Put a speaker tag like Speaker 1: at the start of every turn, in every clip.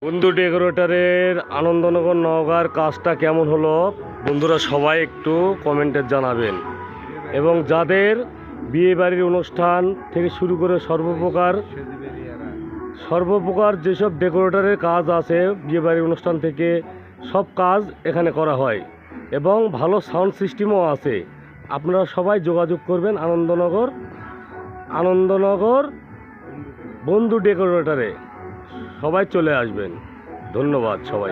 Speaker 1: বন্ধু ডেকোরেটরের আনন্দনগর নওগাঁর কাজটা কেমন হলো বন্ধুরা সবাই একটু কমেন্টে জানাবেন। এবং যাদের বিয়ে বাড়ির অনুষ্ঠান থেকে শুরু করে সর্বপ্রকার যেসব ডেকোরেটরের কাজ আছে বিয়ে বাড়ির অনুষ্ঠান থেকে সব কাজ এখানে করা হয় এবং ভালো সাউন্ড সিস্টেমও আছে। আপনারা সবাই যোগাযোগ করবেন আনন্দনগর বন্ধু ডেকোরেটরে, সবাই চলে আসবেন। ধন্যবাদ সবাই।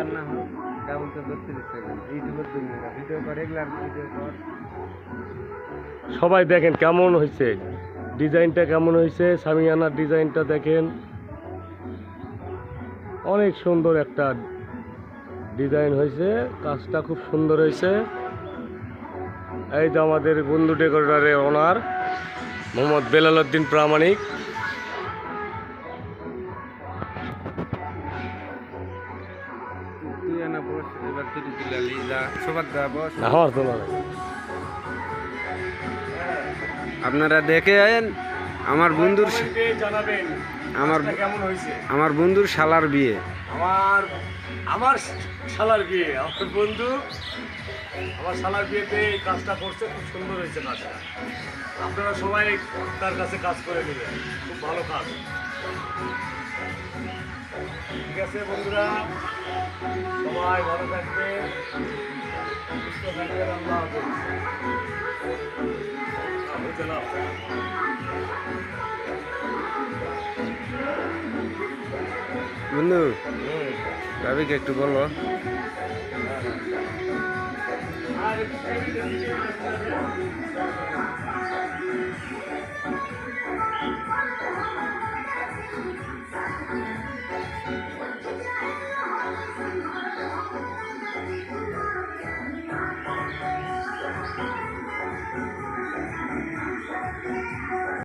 Speaker 1: সবাই দেখেন কেমন হয়েছে, ডিজাইনটা কেমন হয়েছে, সামিয়ানার ডিজাইনটা দেখেন, অনেক সুন্দর একটা ডিজাইন হয়েছে, কাজটা খুব সুন্দর হয়েছে। এই যে আমাদের বন্ধু ডেকোরেটরের ওনার মোহাম্মদ বেলাল উদ্দিন প্রামাণিক।
Speaker 2: আপনারা দেখেন আমার বন্ধুর আমার বন্ধুর শালার বিয়ে,
Speaker 1: আমার শালার বিয়ে, আমার বন্ধু আমার শালার বিয়েতে এই কাজটা করছে, খুব সুন্দর হয়েছে কাজটা। আপনারা সবাই তার কাছে কাজ করে নেবেন, খুব ভালো কাজ। ঠিক আছে বন্ধুরা, সবাই ভালো থাকবেন, সুস্থ থাকবেন। আল্লাহ হাফেজ।
Speaker 2: বন্ধু ভাবিকে একটু বলো।